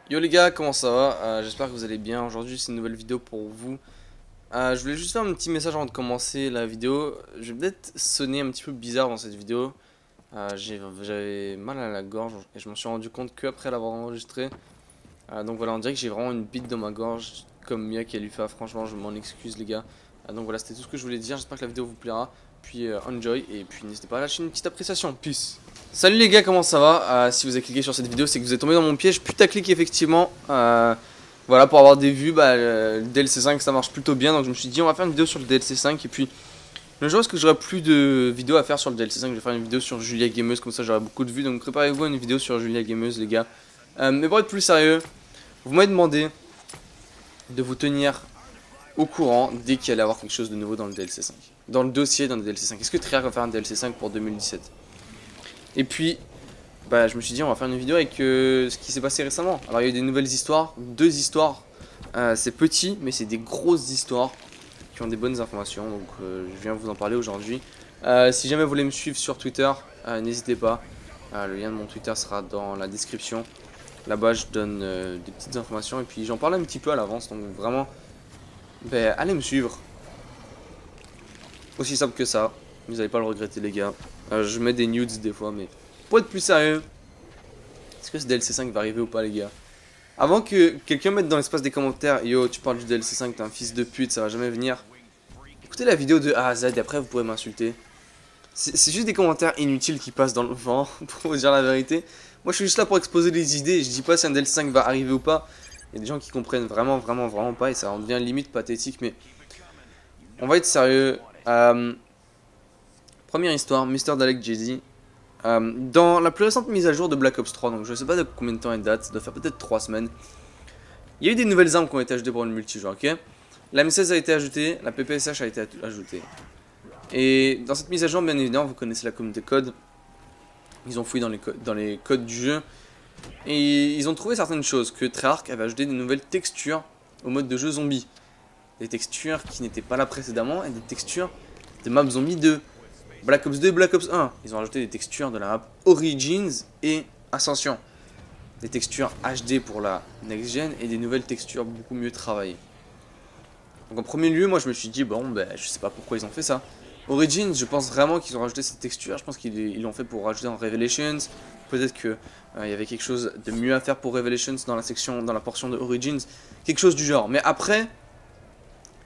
Yo les gars, comment ça va? J'espère que vous allez bien. Aujourd'hui c'est une nouvelle vidéo pour vous. Je voulais juste faire un petit message avant de commencer la vidéo. Je vais peut-être sonner un petit peu bizarre dans cette vidéo. J'avais mal à la gorge et je m'en suis rendu compte qu'après l'avoir enregistré. Donc voilà, on dirait que j'ai vraiment une bite dans ma gorge comme Mia qui a lui fait. Franchement je m'en excuse les gars. Donc voilà, c'était tout ce que je voulais dire. J'espère que la vidéo vous plaira. Puis enjoy et puis n'hésitez pas à lâcher une petite appréciation. Peace. Salut les gars, comment ça va? Si vous avez cliqué sur cette vidéo, c'est que vous êtes tombé dans mon piège putaclic effectivement. Voilà, pour avoir des vues, le DLC 5 ça marche plutôt bien. Donc je me suis dit on va faire une vidéo sur le DLC 5. Et puis le jour où est-ce que j'aurai plus de vidéos à faire sur le DLC 5, je vais faire une vidéo sur Julia Gameuse. Comme ça j'aurai beaucoup de vues. Donc préparez-vous à une vidéo sur Julia Gameuse les gars. Mais pour être plus sérieux, vous m'avez demandé de vous tenir au courant dès qu'il allait avoir quelque chose de nouveau dans le DLC 5. Dans le dossier dans le DLC 5. Est-ce que Treyarch va faire un DLC 5 pour 2017? Et puis, je me suis dit on va faire une vidéo avec ce qui s'est passé récemment. Alors il y a eu des nouvelles histoires, deux histoires. C'est petit mais c'est des grosses histoires qui ont des bonnes informations. Donc je viens vous en parler aujourd'hui. Si jamais vous voulez me suivre sur Twitter, n'hésitez pas. Le lien de mon Twitter sera dans la description. Là-bas je donne des petites informations et puis j'en parle un petit peu à l'avance. Donc vraiment, allez me suivre. Aussi simple que ça. Vous n'allez pas le regretter les gars. Je mets des nudes des fois mais pour être plus sérieux, est-ce que ce DLC 5 va arriver ou pas les gars? Avant que quelqu'un mette dans l'espace des commentaires, yo tu parles du DLC 5, t'es un fils de pute, ça va jamais venir. Écoutez la vidéo de A à Z et après vous pourrez m'insulter. C'est juste des commentaires inutiles qui passent dans le vent, pour vous dire la vérité. Moi je suis juste là pour exposer les idées, je dis pas si un DLC 5 va arriver ou pas. Il y a des gens qui comprennent vraiment pas et ça en devient limite pathétique mais... On va être sérieux. Première histoire, Mr. Dalek JD. Dans la plus récente mise à jour de Black Ops 3, donc je sais pas de combien de temps elle date, ça doit faire peut-être 3 semaines. Il y a eu des nouvelles armes qui ont été ajoutées pour le multijoueur, ok? La M16 a été ajoutée, la PPSH a été ajoutée. Et dans cette mise à jour, bien évidemment, vous connaissez la communauté code. Ils ont fouillé dans les codes du jeu. Et ils ont trouvé certaines choses, que Treyarch avait ajouté des nouvelles textures au mode de jeu zombie. Des textures qui n'étaient pas là précédemment et des textures de map zombie 2. Black Ops 2 et Black Ops 1, ils ont rajouté des textures de la map Origins et Ascension. Des textures HD pour la next gen et des nouvelles textures beaucoup mieux travaillées. Donc en premier lieu, moi je me suis dit, je sais pas pourquoi ils ont fait ça. Origins, je pense vraiment qu'ils ont rajouté ces textures, je pense qu'ils l'ont fait pour rajouter en Revelations. Peut-être qu'il y avait quelque chose de mieux à faire pour Revelations dans la portion de Origins. Quelque chose du genre. Mais après,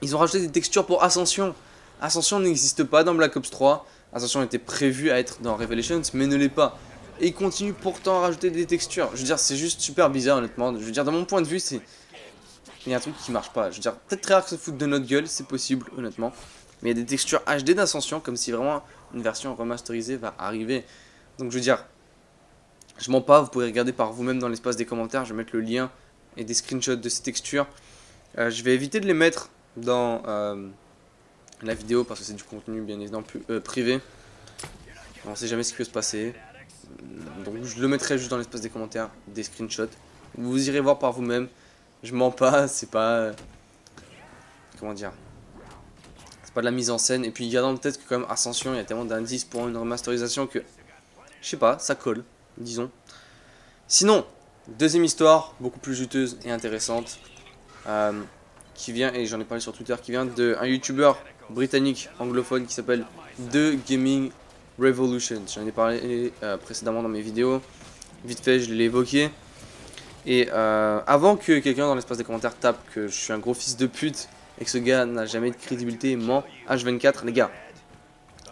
ils ont rajouté des textures pour Ascension. Ascension n'existe pas dans Black Ops 3. Ascension était prévu à être dans Revelations, mais ne l'est pas. Et ils continuent pourtant à rajouter des textures. Je veux dire, c'est juste super bizarre, honnêtement. Je veux dire, dans mon point de vue, il y a un truc qui marche pas. Je veux dire, peut-être Treyarch se fout de notre gueule, c'est possible, honnêtement. Mais il y a des textures HD d'Ascension, comme si vraiment une version remasterisée va arriver. Donc je veux dire, je mens pas, vous pouvez regarder par vous-même dans l'espace des commentaires. Je vais mettre le lien et des screenshots de ces textures. Je vais éviter de les mettre dans... la vidéo parce que c'est du contenu bien évidemment privé. On sait jamais ce qui peut se passer. Donc je le mettrai juste dans l'espace des commentaires, des screenshots. Vous irez voir par vous-même. Je mens pas, c'est pas... comment dire? C'est pas de la mise en scène. Et puis gardant en tête que quand même Ascension, il y a tellement d'indices pour une remasterisation que... je sais pas, ça colle, disons. Sinon, deuxième histoire, beaucoup plus juteuse et intéressante. Qui vient, et j'en ai parlé sur Twitter, qui vient d'un youtubeur britannique anglophone qui s'appelle The Gaming Revolution. J'en ai parlé précédemment dans mes vidéos, vite fait je l'ai évoqué. Et avant que quelqu'un dans l'espace des commentaires tape que je suis un gros fils de pute et que ce gars n'a jamais de crédibilité et ment, H24, les gars,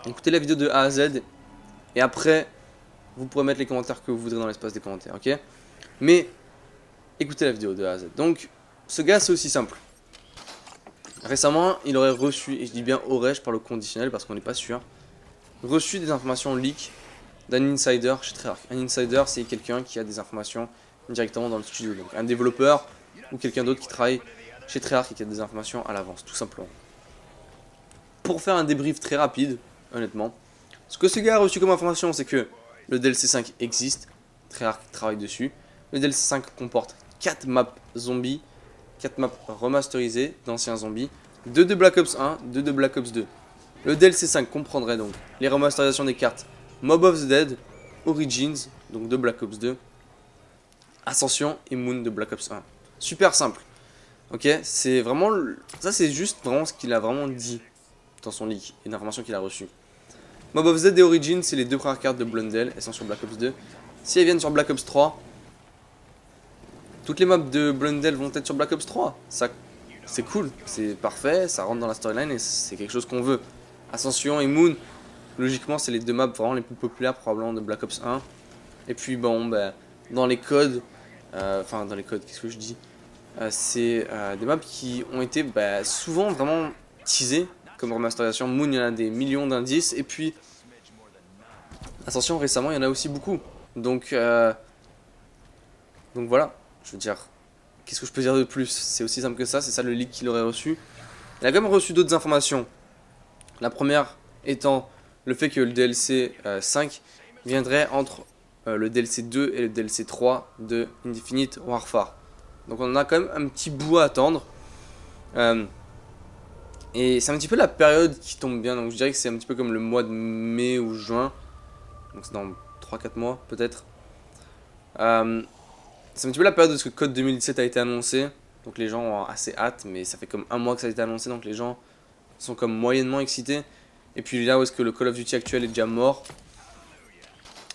écoutez la vidéo de A à Z et après vous pourrez mettre les commentaires que vous voudrez dans l'espace des commentaires, ok? Mais écoutez la vidéo de A à Z. Donc ce gars c'est aussi simple. Récemment, il aurait reçu, et je dis bien aurait, je parle au conditionnel parce qu'on n'est pas sûr, reçu des informations leak d'un insider chez Treyarch. Un insider, c'est quelqu'un qui a des informations directement dans le studio. Donc un développeur ou quelqu'un d'autre qui travaille chez Treyarch et qui a des informations à l'avance, tout simplement. Pour faire un débrief très rapide, honnêtement, ce que ce gars a reçu comme information, c'est que le DLC 5 existe, Treyarch travaille dessus. Le DLC 5 comporte 4 maps zombies, 4 maps remasterisées d'anciens zombies, 2 de Black Ops 1, 2 de Black Ops 2. Le DLC 5 comprendrait donc les remasterisations des cartes Mob of the Dead, Origins, donc de Black Ops 2, Ascension et Moon de Black Ops 1. Super simple. Ok, c'est vraiment... Ça, c'est juste vraiment ce qu'il a vraiment dit dans son leak. Une information qu'il a reçue. Mob of Z et Origin, c'est les deux premières cartes de Blundell. Elles sont sur Black Ops 2. Si elles viennent sur Black Ops 3, toutes les mobs de Blundell vont être sur Black Ops 3. Ça, c'est cool, c'est parfait, ça rentre dans la storyline et c'est quelque chose qu'on veut. Ascension et Moon, logiquement, c'est les deux maps vraiment les plus populaires probablement de Black Ops 1. Et puis bon, bah, dans les codes, enfin dans les codes, qu'est-ce que je dis, c'est des maps qui ont été souvent vraiment teasées comme remasterisation. Moon, il y en a des millions d'indices. Et puis, Ascension, récemment, il y en a aussi beaucoup. Donc voilà, je veux dire, qu'est-ce que je peux dire de plus? C'est aussi simple que ça, c'est ça le leak qu'il aurait reçu. Il a quand même reçu d'autres informations. La première étant le fait que le DLC 5 viendrait entre le DLC 2 et le DLC 3 de Infinite Warfare. Donc on a quand même un petit bout à attendre. Et c'est un petit peu la période qui tombe bien. Donc je dirais que c'est un petit peu comme le mois de mai ou juin. Donc c'est dans 3-4 mois peut-être. C'est un petit peu la période où ce Code 2017 a été annoncé. Donc les gens ont assez hâte. Mais ça fait comme un mois que ça a été annoncé. Donc les gens sont comme moyennement excités. Et puis là où est-ce que le Call of Duty actuel est déjà mort.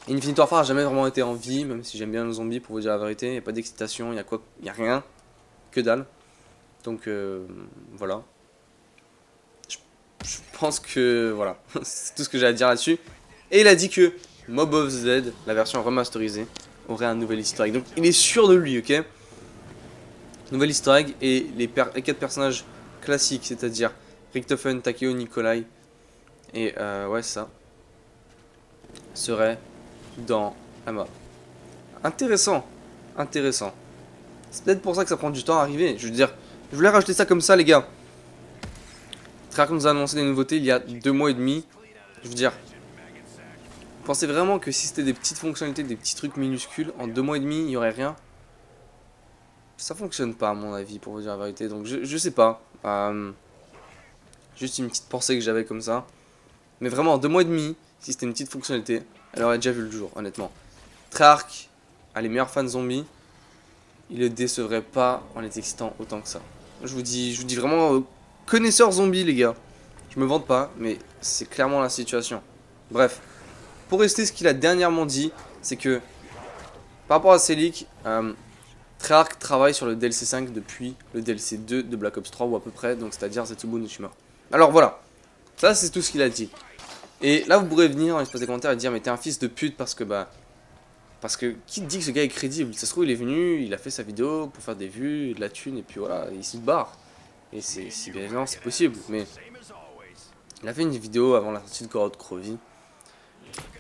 Infinite Warfare n'a jamais vraiment été en vie. Même si j'aime bien le zombie pour vous dire la vérité. Il n'y a pas d'excitation. Il y a rien. Que dalle. Donc voilà. Je pense que voilà. C'est tout ce que j'ai à dire là-dessus. Et il a dit que Mob of Z, la version remasterisée, aurait un nouvel easter egg. Donc il est sûr de lui, ok. Nouvel easter egg et les 4 personnages classiques, c'est-à-dire Richtofen, Takeo, Nikolai et ouais ça, seraient dans la map. Intéressant, intéressant. C'est peut-être pour ça que ça prend du temps à arriver. Je veux dire, je voulais rajouter ça comme ça les gars. Treyarch nous a annoncé des nouveautés il y a 2 mois et demi. Je veux dire, vous pensez vraiment que si c'était des petites fonctionnalités, des petits trucs minuscules, en 2 mois et demi, il n'y aurait rien? Ça fonctionne pas à mon avis, pour vous dire la vérité. Donc je sais pas. Juste une petite pensée que j'avais comme ça. Mais vraiment, en 2 mois et demi, si c'était une petite fonctionnalité, elle aurait déjà vu le jour, honnêtement. Treyarch a les meilleurs fans zombies. Il le décevrait pas en les excitant autant que ça. Je vous dis vraiment connaisseur zombie les gars. Je me vante pas, mais c'est clairement la situation. Bref, pour rester ce qu'il a dernièrement dit, c'est que par rapport à ces leaks, Treyarch travaille sur le DLC 5 depuis le DLC 2 de Black Ops 3 ou à peu près, donc c'est-à-dire Zetsubo Tsushima. Alors voilà, ça c'est tout ce qu'il a dit. Et là vous pourrez venir dans l'espace des commentaires et dire mais t'es un fils de pute parce que qui te dit que ce gars est crédible? Ça se trouve il est venu, il a fait sa vidéo pour faire des vues, de la thune et puis voilà, il se barre. Et c'est bien évidemment c'est possible, mais il a fait une vidéo avant la sortie de Gorod Krovi.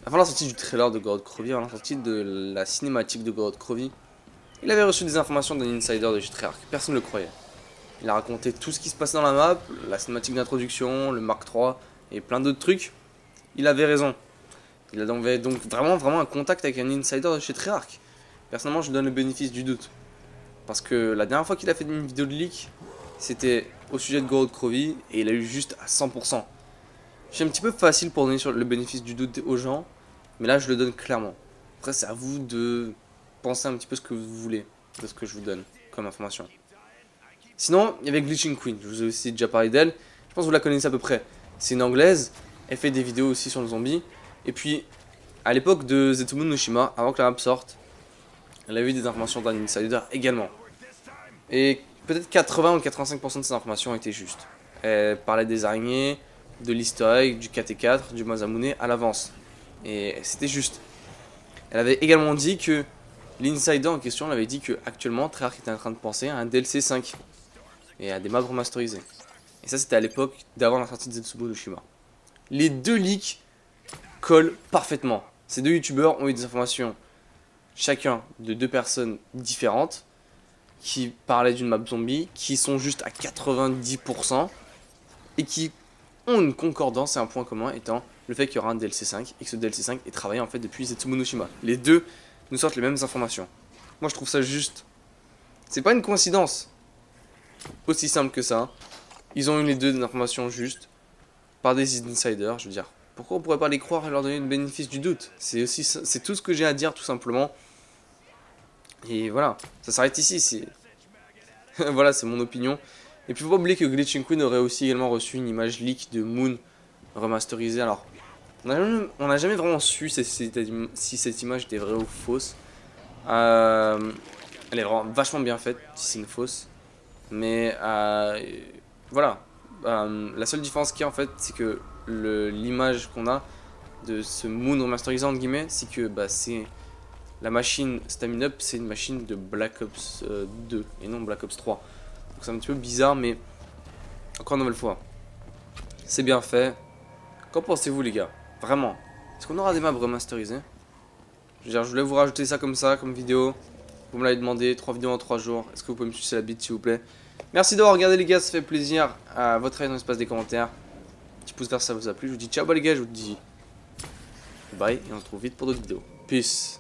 Avant la sortie du trailer de Gorod Krovi, avant la sortie de la cinématique de Gorod Krovi. Il avait reçu des informations d'un insider de chez Treyarch, personne ne le croyait. Il a raconté tout ce qui se passait dans la map, la cinématique d'introduction, le Mark III et plein d'autres trucs. Il avait raison. Il avait donc vraiment un contact avec un insider de chez Treyarch. Personnellement, je lui donne le bénéfice du doute. Parce que la dernière fois qu'il a fait une vidéo de leak, c'était au sujet de Gorod Krovi et il a eu juste à 100%. C'est un petit peu facile pour donner sur le bénéfice du doute aux gens, mais là je le donne clairement. Après, c'est à vous de penser un petit peu ce que vous voulez de ce que je vous donne comme information. Sinon, il y avait Glitching Queen, je vous ai aussi déjà parlé d'elle. Je pense que vous la connaissez à peu près. C'est une anglaise, elle fait des vidéos aussi sur le zombie. Et puis, à l'époque de Zetsubo Tsushima, avant que la map sorte, elle a eu des informations d'un insider également. Et peut-être 80 ou 85% de ces informations étaient justes. Elle parlait des araignées, de l'easter egg, du KT4, du Masamune à l'avance. Et c'était juste. Elle avait également dit que l'insider en question avait dit que actuellement Treyarch était en train de penser à un DLC 5 et à des maps remasterisées. Et ça c'était à l'époque d'avant la sortie de Zetsubo Tsushima. Les deux leaks collent parfaitement. Ces deux youtubeurs ont eu des informations chacun de 2 personnes différentes qui parlaient d'une map zombie, qui sont juste à 90% et qui ont une concordance et un point commun étant le fait qu'il y aura un DLC 5 et que ce DLC 5 est travaillé en fait depuis Zetsubo Tsushima. Les deux nous sortent les mêmes informations. Moi je trouve ça juste. C'est pas une coïncidence. Aussi simple que ça. Ils ont eu les deux des informations justes par des insiders, je veux dire. Pourquoi on pourrait pas les croire et leur donner le bénéfice du doute? C'est tout ce que j'ai à dire tout simplement. Et voilà, ça s'arrête ici. Voilà, c'est mon opinion. Et puis faut pas oublier que Glitching Queen aurait aussi également reçu une image leak de Moon remasterisée. Alors, on n'a jamais vraiment su si cette image était vraie ou fausse. Elle est vraiment vachement bien faite si c'est une fausse. Mais voilà. La seule différence qu'il y a en fait, c'est que l'image qu'on a de ce Moon remasterisé entre guillemets, c'est que c'est la machine Stamina Up, c'est une machine de Black Ops 2 et non Black Ops 3. Donc c'est un petit peu bizarre, mais encore une nouvelle fois, c'est bien fait. Qu'en pensez-vous les gars? Vraiment, est-ce qu'on aura des maps remasterisées? Je veux dire, je voulais vous rajouter ça, comme vidéo. Vous me l'avez demandé, 3 vidéos en 3 jours. Est-ce que vous pouvez me sucer la bite s'il vous plaît? Merci d'avoir regardé les gars, ça fait plaisir. À votre avis dans l'espace des commentaires. Petit pouce vers si ça vous a plu. Je vous dis ciao les gars, je vous dis bye et on se retrouve vite pour d'autres vidéos. Peace.